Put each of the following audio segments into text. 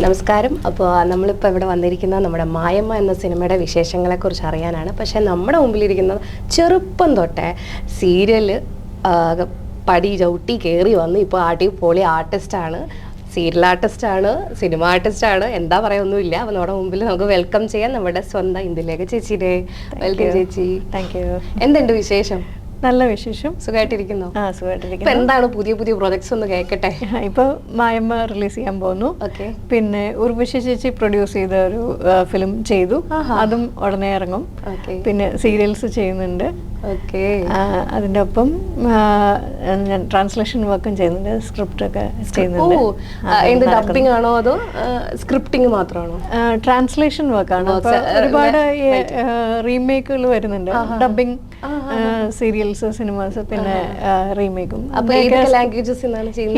നമസ്കാരം. അപ്പോൾ നമ്മളിപ്പോൾ ഇവിടെ വന്നിരിക്കുന്നത് നമ്മുടെ മായമ്മ എന്ന സിനിമയുടെ വിശേഷങ്ങളെക്കുറിച്ച് അറിയാനാണ്. പക്ഷേ നമ്മുടെ മുമ്പിലിരിക്കുന്നത് ചെറുപ്പം തൊട്ടേ സീരിയൽ പടി ചവിട്ടി കയറി വന്ന് ഇപ്പോൾ അടിപൊളി ആർട്ടിസ്റ്റാണ്, സീരിയൽ ആർട്ടിസ്റ്റാണ്, സിനിമ ആർട്ടിസ്റ്റാണ്, എന്താ പറയുകയൊന്നുമില്ല. അപ്പോൾ നമ്മുടെ മുമ്പിൽ നമുക്ക് വെൽക്കം ചെയ്യാം നമ്മുടെ സ്വന്തം ഇന്ദുലേഖ ചേച്ചിയുടെ. വെൽക്കം ചേച്ചി. Thank you. എന്തുണ്ട് വിശേഷം? നല്ല വിശേഷം. സുഖമായിട്ടിരിക്കുന്നു? സുഖമായിട്ടിരിക്കുന്നു. എന്താണ് പുതിയ പുതിയ പ്രൊജക്ട്സ് ഒന്ന് കേൾക്കട്ടെ. ഇപ്പോൾ മായമ്മ റിലീസ് ചെയ്യാൻ പോകുന്നു. ഓക്കെ. പിന്നെ ഉർവശി ചേച്ചി പ്രൊഡ്യൂസ് ചെയ്ത ഒരു ഫിലിം ചെയ്തു, അതും ഉടനെ ഇറങ്ങും. പിന്നെ സീരിയൽസ് ചെയ്യുന്നുണ്ട്. ഓക്കെ. അതിൻ്റെ ഒപ്പം ഞാൻ ട്രാൻസ്ലേഷൻ വർക്കും ചെയ്യുന്നുണ്ട്, സ്ക്രിപ്റ്റ് ഒക്കെ ചെയ്യുന്നുണ്ട്. ഡബിംഗ് ആണോ അതോ സ്ക്രിപ്റ്റിംഗ് മാത്രമാണോ? ട്രാൻസ്ലേഷൻ വർക്കാണ്. ഒരുപാട് റീമേക്കുകൾ വരുന്നുണ്ട്, ഡബിംഗ് സീരിയൽസ്, സിനിമാസ്, പിന്നെ റീമേക്കും.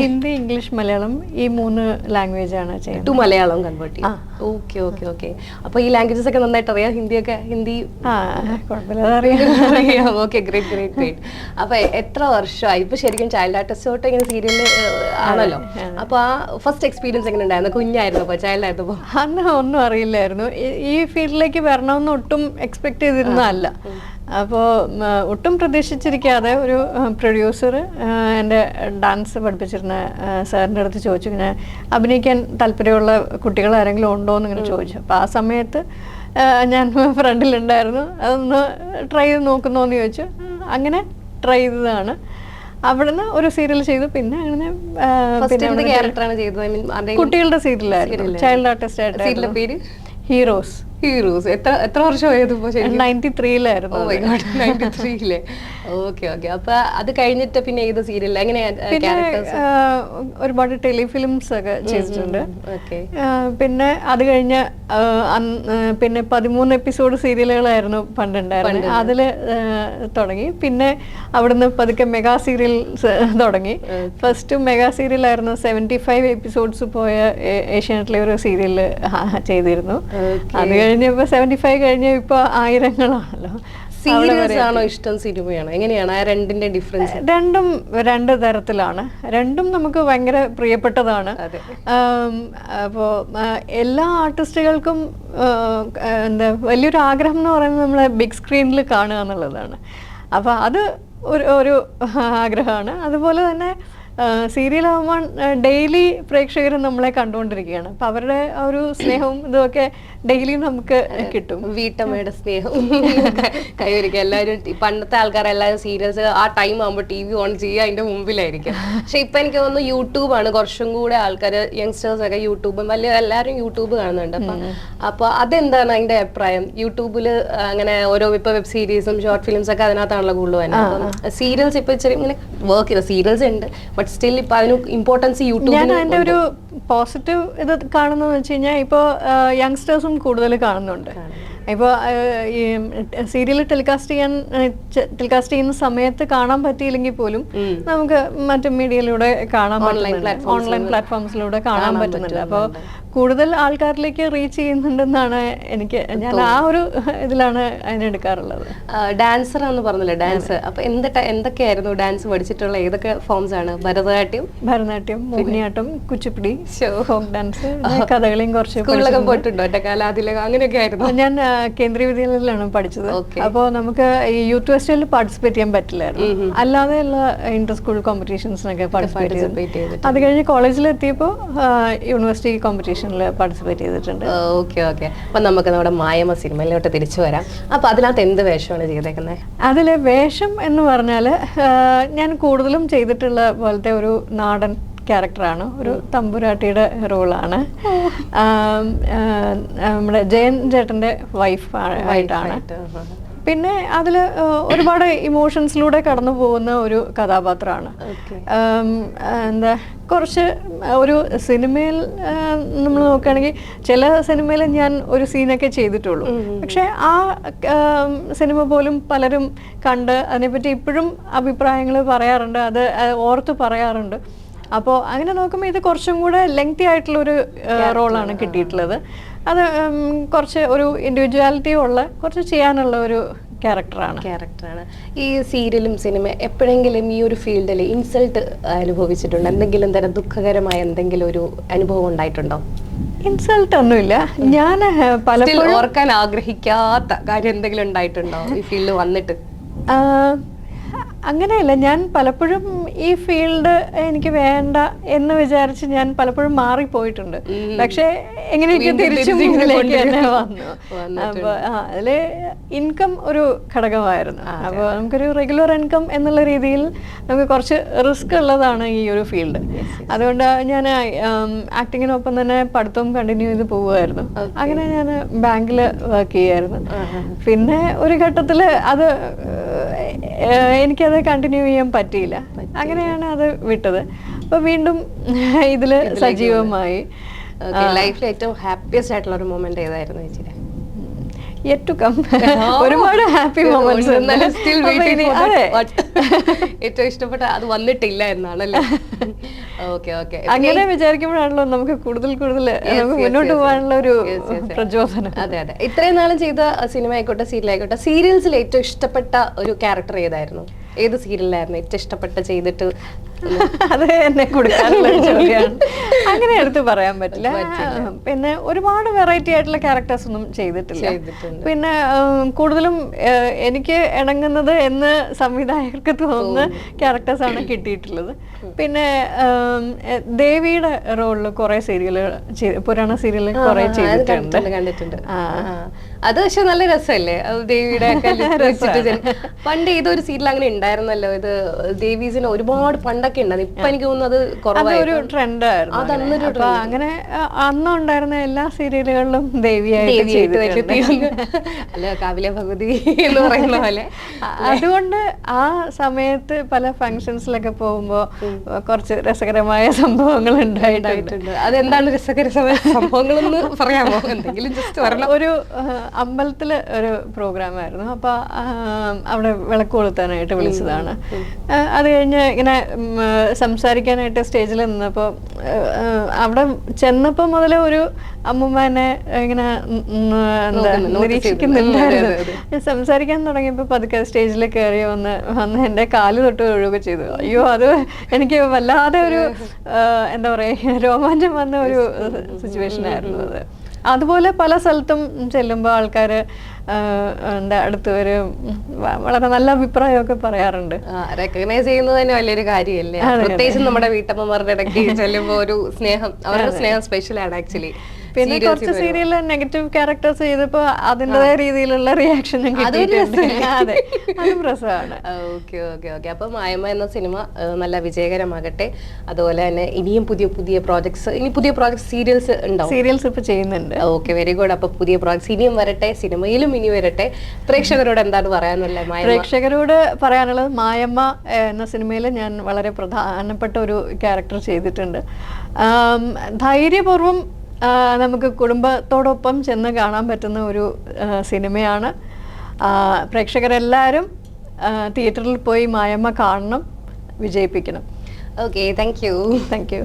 ഹിന്ദി, ഇംഗ്ലീഷ്, മലയാളം ഈ 3 ലാംഗ്വേജ് ആണ് ചെയ്യുന്നത്. മലയാളം കൺവേർട്ട് ചെയ്യും. Okay okay okay. അപ്പൊ ഈ ലാംഗ്വേജസ് ഒക്കെ നന്നായിട്ട് അറിയാം? ഹിന്ദിയൊക്കെ? ഹിന്ദി കുഴപ്പമില്ല, അറിയാം. Okay, great great great. അപ്പൊ എത്ര വർഷമായി ഇപ്പൊ ശരിക്കും ചൈൽഡ് ആർട്ടിസ്റ്റ് തൊട്ട് ഇങ്ങനെ സീരിയല് ആണല്ലോ? അപ്പൊ ആ ഫസ്റ്റ് എക്സ്പീരിയൻസ് എങ്ങനെ ഉണ്ടായിരുന്നു? കുഞ്ഞായിരുന്നപ്പോ, ചൈൽഡ് ആയിരുന്നപ്പോ? അന്ന് ഒന്നും അറിയില്ലായിരുന്നു. ഈ ഫീൽഡിലേക്ക് വരണമെന്ന് ഒട്ടും എക്സ്പെക്ട് ചെയ്തിരുന്നതല്ല. അപ്പോൾ ഒട്ടും പ്രതീക്ഷിച്ചിരിക്കാതെ ഒരു പ്രൊഡ്യൂസർ എൻ്റെ ഡാൻസ് പഠിപ്പിച്ചിരുന്ന സാറിൻ്റെ അടുത്ത് ചോദിച്ചു, ഇങ്ങനെ അഭിനയിക്കാൻ താല്പര്യമുള്ള കുട്ടികൾ ആരെങ്കിലും ഉണ്ടോ എന്നിങ്ങനെ ചോദിച്ചു. അപ്പോൾ ആ സമയത്ത് ഞാൻ ഫ്രണ്ടിലുണ്ടായിരുന്നു. അതൊന്ന് ട്രൈ ചെയ്ത് നോക്കുന്നോന്ന് ചോദിച്ചു. അങ്ങനെ ട്രൈ ചെയ്തതാണ്. അവിടുന്ന് ഒരു സീരിയൽ ചെയ്തു. പിന്നെ അങ്ങനെ കുട്ടികളുടെ സീരിയലായിരുന്നു, ചൈൽഡ് ആർട്ടിസ്റ്റ് ആയിട്ട്. ഹീറോസ്. എത്ര വർഷമായത്? 93-ലായിരുന്നു. Okay okay. അപ്പൊ അത് കഴിഞ്ഞിട്ട് പിന്നെ ഏത് സീരിയൽ, ഒരുപാട് ടെലിഫിലിംസ് ഒക്കെ ചെയ്തിട്ടുണ്ട്. പിന്നെ അത് കഴിഞ്ഞ് പിന്നെ 13 എപ്പിസോഡ് സീരിയലുകളായിരുന്നു പണ്ടുണ്ടായിരുന്നത്. അതില് തുടങ്ങി. പിന്നെ അവിടുന്ന് പതുക്കെ മെഗാ സീരിയൽസ് തുടങ്ങി. ഫസ്റ്റ് മെഗാ സീരിയലായിരുന്നു. 75 എപ്പിസോഡ്സ് പോയ ഏഷ്യാനെറ്റിലെ ഒരു സീരിയല് ചെയ്തിരുന്നു. അത് കഴിഞ്ഞപ്പോ 75 കഴിഞ്ഞ ഇപ്പൊ 1000-ങ്ങളാണല്ലോ. സീരിയൽസ് ആണോ ഇഷ്ടം, സിനിമയാണോ? എങ്ങനെയാണ് ആ രണ്ടിന്റെ ഡിഫറൻസ്? രണ്ടും 2 തരത്തിലാണ്. രണ്ടും നമുക്ക് ഭയങ്കര പ്രിയപ്പെട്ടതാണ്. അപ്പോൾ എല്ലാ ആർട്ടിസ്റ്റുകൾക്കും എന്താ വലിയൊരു ആഗ്രഹം എന്ന് പറയുന്നത് നമ്മളെ ബിഗ് സ്ക്രീനിൽ കാണുക എന്നുള്ളതാണ്. അപ്പോൾ അത് ഒരു ആഗ്രഹമാണ്. അതുപോലെ തന്നെ സീരിയലാകുമ്പോൾ ഡെയിലി പ്രേക്ഷകർ നമ്മളെ കണ്ടുകൊണ്ടിരിക്കുകയാണ്. അപ്പം അവരുടെ ഒരു സ്നേഹവും ഇതുമൊക്കെ ഡെയിലി നമുക്ക് കിട്ടും. വീട്ടമ്മയുടെ സ്നേഹം കൈവരിക്കുക. എല്ലാവരും പണ്ടത്തെ ആൾക്കാരെല്ലാവരും സീരിയൽസ് ആ ടൈം ആകുമ്പോൾ TV ഓൺ ചെയ്യുക, അതിൻ്റെ മുമ്പിലായിരിക്കും. പക്ഷെ ഇപ്പം എനിക്ക് തോന്നുന്നു യൂട്യൂബാണ് കുറച്ചും കൂടെ ആൾക്കാർ, യങ്സ്റ്റേഴ്സ് ഒക്കെ യൂട്യൂബ്, വലിയ എല്ലാവരും യൂട്യൂബ് കാണുന്നുണ്ട്. അപ്പോൾ അതെന്താണ് അതിൻ്റെ അഭിപ്രായം? യൂട്യൂബിൽ അങ്ങനെ ഓരോ ഇപ്പോൾ വെബ് സീരീസും ഷോർട്ട് ഫിലിംസ് ഒക്കെ അതിനകത്താണല്ലോ കൂടുതൽ തന്നെ. അപ്പം സീരിയൽസ് ഇപ്പോൾ ഇച്ചിരി ഇങ്ങനെ വർക്ക് ചെയ്ത സീരിയൽസ് ഉണ്ട്, ബട്ട് സ്റ്റിൽ ഇപ്പം അതിന് ഇമ്പോർട്ടൻസ് യൂട്യൂബ്. ഞാൻ അതിൻ്റെ ഒരു പോസിറ്റീവ് ഇത് കാണുന്നതെന്ന് വെച്ച് കഴിഞ്ഞാൽ ഇപ്പോൾ യങ്സ്റ്റേഴ്സും കൂടുതൽ കാണുന്നുണ്ട്. ഇപ്പോൾ ഈ സീരിയൽ ടെലികാസ്റ്റ് ചെയ്യുന്ന സമയത്ത് കാണാൻ പറ്റിയില്ലെങ്കിൽ പോലും നമുക്ക് മറ്റു മീഡിയയിലൂടെ കാണാൻ പറ്റുന്നുണ്ട്, ഓൺലൈൻ പ്ലാറ്റ്ഫോംസിലൂടെ കാണാൻ പറ്റുന്നുണ്ട്. അപ്പോൾ കൂടുതൽ ആൾക്കാരിലേക്ക് റീച്ച് ചെയ്യുന്നുണ്ടെന്നാണ് ഞാൻ ആ ഒരു ഇതിലാണ് അതിനെടുക്കാറുള്ളത്. ഡാൻസർ എന്ന് പറഞ്ഞില്ലേ, ഡാൻസ്. അപ്പൊ എന്തൊക്കെയായിരുന്നു ഡാൻസ് പഠിച്ചിട്ടുള്ള? ഏതൊക്കെ ഫോംസ് ആണ്? ഭരതനാട്യം, മോഹിനിയാട്ടം, കുച്ചിപ്പുടി, ഫോക്ക് ഡാൻസ്, കഥകളിയും കുറച്ച് സ്കൂളിലൊക്കെ പോയിട്ടുണ്ടോ? എന്റെ കാലാതിലൊക്കെ അങ്ങനെയൊക്കെ ആയിരുന്നു. ഞാൻ കേന്ദ്രീയ വിദ്യാലയത്തിലാണ് പഠിച്ചത്. അപ്പോൾ നമുക്ക് ഈ യൂത്ത് ഫെസ്റ്റിവലിൽ പാർട്ടിസിപ്പേറ്റ് ചെയ്യാൻ പറ്റില്ലായിരുന്നു. അല്ലാതെയുള്ള ഇന്റർ സ്കൂൾ കോമ്പറ്റീഷൻസിനൊക്കെ പാർട്ടിസിപ്പേറ്റ് ചെയ്തു. അത് കഴിഞ്ഞ് കോളേജിലെത്തിയപ്പോൾ യൂണിവേഴ്സിറ്റി കോമ്പറ്റീഷൻ പാർട്ടിസിപ്പേറ്റ് ചെയ്തിട്ടുണ്ട്. Okay okay. അപ്പൊ നമുക്ക് നമ്മുടെ മായമ്മ സിനിമയിലോട്ട് തിരിച്ചു വരാം. അപ്പൊ അതിനകത്ത് എന്ത് വേഷമാണ് ചെയ്തേക്കുന്നത്? അതിലെ വേഷം എന്ന് പറഞ്ഞാല് ഞാൻ കൂടുതലും ചെയ്തിട്ടുള്ള പോലത്തെ ഒരു നാടൻ ക്യാരക്ടറാണ്. ഒരു തമ്പുരാട്ടിയുടെ റോളാണ്. നമ്മുടെ ജയൻ ചേട്ടൻ്റെ വൈഫ് ആയിട്ടാണ്. പിന്നെ അതിൽ ഒരുപാട് ഇമോഷൻസിലൂടെ കടന്നു പോകുന്ന ഒരു കഥാപാത്രമാണ്. എന്താ കുറച്ച് ഒരു സിനിമയിൽ നമ്മൾ നോക്കുകയാണെങ്കിൽ ചില സിനിമയിൽ ഞാൻ ഒരു സീനൊക്കെ ചെയ്തിട്ടുള്ളൂ. പക്ഷെ ആ സിനിമ പോലും പലരും കണ്ട് അതിനെപ്പറ്റി ഇപ്പോഴും അഭിപ്രായങ്ങൾ പറയാറുണ്ട്, അത് ഓർത്ത് പറയാറുണ്ട്. അപ്പോൾ അങ്ങനെ നോക്കുമ്പോൾ ഇത് കുറച്ചും കൂടെ ലെങ്തി ആയിട്ടുള്ളൊരു റോളാണ് കിട്ടിയിട്ടുള്ളത്. അത് കുറച്ച് ഒരു ഇൻഡിവിജ്വാലിറ്റി ഉള്ള, കുറച്ച് ചെയ്യാനുള്ള ഒരു ക്യാരക്ടറാണ്. ഈ സീരിയലും സിനിമ എപ്പോഴെങ്കിലും ഈ ഒരു ഫീൽഡിൽ ഇൻസൾട്ട് അനുഭവിച്ചിട്ടുണ്ടോ? എന്തെങ്കിലും തരം ദുഃഖകരമായ എന്തെങ്കിലും ഒരു അനുഭവം ഉണ്ടായിട്ടുണ്ടോ? ഇൻസൾട്ട് ഒന്നുമില്ല. ഞാൻ പലപ്പോഴും ഓർക്കാൻ ആഗ്രഹിക്കാത്ത കാര്യം എന്തെങ്കിലും ഉണ്ടായിട്ടുണ്ടോ ഈ ഫീൽഡ് വന്നിട്ട്? അങ്ങനെയല്ല, ഞാൻ പലപ്പോഴും ഈ ഫീൽഡ് എനിക്ക് വേണ്ട എന്ന് വിചാരിച്ച് ഞാൻ പലപ്പോഴും മാറിപ്പോയിട്ടുണ്ട്. പക്ഷെ എങ്ങനെയൊക്കെ തിരിച്ചു മുന്നിലേക്ക് തന്നെ വന്നു. അപ്പൊ അതില് ഇൻകം ഒരു ഘടകമായിരുന്നു. അപ്പോൾ നമുക്കൊരു റെഗുലർ ഇൻകം എന്നുള്ള രീതിയിൽ നമുക്ക് കുറച്ച് റിസ്ക് ഉള്ളതാണ് ഈ ഒരു ഫീൽഡ്. അതുകൊണ്ട് ഞാൻ ആക്ടിങ്ങിനൊപ്പം തന്നെ പഠിത്തവും കണ്ടിന്യൂ ചെയ്ത് പോവുമായിരുന്നു. അങ്ങനെ ഞാൻ ബാങ്കിൽ വർക്ക് ചെയ്യായിരുന്നു. പിന്നെ ഒരു ഘട്ടത്തിൽ അത് എനിക്കത് കണ്ടിന്യൂ ചെയ്യാൻ പറ്റിയില്ല. അങ്ങനെയാണ് അത് വിട്ടത്. അപ്പൊ വീണ്ടും ഇതില് സജീവമായി. ലൈഫിൽ ഏറ്റവും ഹാപ്പിയസ്റ്റ് ആയിട്ടുള്ള ഒരു മൊമെന്റ് ഏതായിരുന്നു ചേച്ചിയുടെ? Yet to come. ഒരുപാട് ഹാപ്പി മൊമെന്റ്സ്. ഏറ്റവും ഇഷ്ടപ്പെട്ട അത് വന്നിട്ടില്ല എന്നാണല്ലേ? Okay okay. അങ്ങനെ വിചാരിക്കുമ്പോഴാണല്ലോ നമുക്ക് കൂടുതൽ നമുക്ക് മുന്നോട്ട് പോകാനുള്ള ഒരു പ്രചോദനം. അതെ അതെ. ഇത്രയും നാളും ചെയ്ത സിനിമ ആയിക്കോട്ടെ സീരിയൽ ആയിക്കോട്ടെ, സീരിയൽസിൽ ഏറ്റവും ഇഷ്ടപ്പെട്ട ഒരു ക്യാരക്ടർ ഏതായിരുന്നു? ഏത് സീരിയലായിരുന്നു ഏറ്റവും ഇഷ്ടപ്പെട്ട ചെയ്തിട്ട്? അത് എന്നെ കൊടുക്കാനുള്ള ചോദ്യമാണ്. അങ്ങനെ എടുത്ത് പറയാൻ പറ്റില്ല. പിന്നെ ഒരുപാട് വെറൈറ്റി ആയിട്ടുള്ള ക്യാരക്ടേഴ്സ് ഒന്നും ചെയ്തിട്ടില്ല. പിന്നെ കൂടുതലും എനിക്ക് ഇണങ്ങുന്നത് എന്ന് സംവിധായകർക്ക് തോന്നുന്ന ക്യാരക്ടേഴ്സ് ആണ് കിട്ടിയിട്ടുള്ളത്. പിന്നെ ദേവിയുടെ റോളിൽ കുറെ സീരിയലുകൾ, പുരാണ സീരിയലുകൾ കുറെ ചെയ്തിട്ടുണ്ട്, കണ്ടിട്ടുണ്ട്. അത് പക്ഷെ നല്ല രസമല്ലേ ദേവിയുടെ പണ്ട് ഏതൊരു സീരിയൽ അങ്ങനെ ഉണ്ടായിരുന്നല്ലോ, ഇത് ദേവീസിന് ഒരുപാട് പണ്ടൊക്കെ ഉണ്ടായിരുന്നു. ഇപ്പൊ എനിക്ക് തോന്നുന്നത് കുറവായൊരു ട്രെൻഡായിരുന്നു. അപ്പൊ അങ്ങനെ അന്നുണ്ടായിരുന്ന എല്ലാ സീരിയലുകളിലും ദേവിയായിട്ട് അല്ല കാവിലെ ഭഗവതി എന്ന് പറയുന്ന പോലെ. അതുകൊണ്ട് ആ സമയത്ത് പല ഫങ്ഷൻസിലൊക്കെ പോകുമ്പോ കുറച്ച് രസകരമായ സംഭവങ്ങൾ ഉണ്ടായിട്ടുണ്ട്. അതെന്താണ് രസകരമായ സംഭവങ്ങളെന്ന് പറയാമോ? എന്തെങ്കിലും ജസ്റ്റ് പറഞ്ഞ. ഒരു അമ്പലത്തില് ഒരു പ്രോഗ്രാം ആയിരുന്നു. അപ്പൊ അവിടെ വിളക്ക് കൊളുത്താനായിട്ട് വിളിച്ചതാണ്. അത് കഴിഞ്ഞ് ഇങ്ങനെ സംസാരിക്കാനായിട്ട് സ്റ്റേജിൽ നിന്നപ്പോ അവിടെ ചെന്നപ്പോ മുതലേ ഒരു അമ്മൂമ്മനെ ഇങ്ങനെ നിരീക്ഷിക്കുന്നുണ്ടായിരുന്നു. സംസാരിക്കാൻ തുടങ്ങിയപ്പോ പതുക്കെ സ്റ്റേജിൽ കയറി വന്ന് എന്റെ കാല് തൊട്ട് ഒഴുകുക ചെയ്തു. അയ്യോ, അത് എനിക്ക് വല്ലാതെ ഒരു എന്താ പറയാ രോമാഞ്ചം വന്ന ഒരു സിറ്റുവേഷൻ ആയിരുന്നു അത്. അതുപോലെ പല സ്ഥലത്തും ചെല്ലുമ്പോൾ ആൾക്കാർ എൻ്റെ അടുത്ത് ഒരു വളരെ നല്ല അഭിപ്രായമൊക്കെ പറയാറുണ്ട്. റെക്കഗ്നൈസ് ചെയ്യുന്നത് തന്നെ വലിയൊരു കാര്യമല്ലേ? പ്രത്യേകിച്ച് നമ്മുടെ വീട്ടമ്മമാരുടെ ഇടയ്ക്ക് ചെല്ലുമ്പോൾ ഒരു സ്നേഹം, അവരുടെ സ്നേഹം സ്പെഷ്യലാണ് ആക്ച്വലി. പിന്നെ കുറച്ച് സീരിയലിൽ നെഗറ്റീവ് ക്യാരക്ടേഴ്സ് ചെയ്തപ്പോ അതിൻ്റെതായ രീതിയിലുള്ള റിയാക്ഷനും കിട്ടിയിട്ടുണ്ട്. അതെ, അതും രസമാണ്. Okay okay okay. അപ്പൊ മായമ്മ എന്ന സിനിമ നല്ല വിജയകരമാകട്ടെ. അതുപോലെ തന്നെ ഇനിയും പുതിയ പുതിയ പ്രോജക്ട്സ്, ഇനി പുതിയ പ്രോജക്ട്സ് സീരിയൽസ് ഉണ്ടാവും? സീരിയൽസ് ഇപ്പൊ ചെയ്യുന്നുണ്ട്. Okay, very good. അപ്പൊ പുതിയ പ്രോജക്ട്സ് ഇനിയും വരട്ടെ, സിനിമയിലും ഇനി വരട്ടെ. പ്രേക്ഷകരോട് എന്താണ് പറയാനുള്ളത്? പ്രേക്ഷകരോട് പറയാനുള്ളത്, മായമ്മ എന്ന സിനിമയിൽ ഞാൻ വളരെ പ്രധാനപ്പെട്ട ഒരു ക്യാരക്ടർ ചെയ്തിട്ടുണ്ട്. ധൈര്യപൂർവ്വം നമുക്ക് കുടുംബത്തോടൊപ്പം ചെന്ന് കാണാൻ പറ്റുന്ന ഒരു സിനിമയാണ്. പ്രേക്ഷകരെല്ലാവരും തിയേറ്ററിൽ പോയി മായമ്മ കാണണം, വിജയിപ്പിക്കണം. Okay, thank you.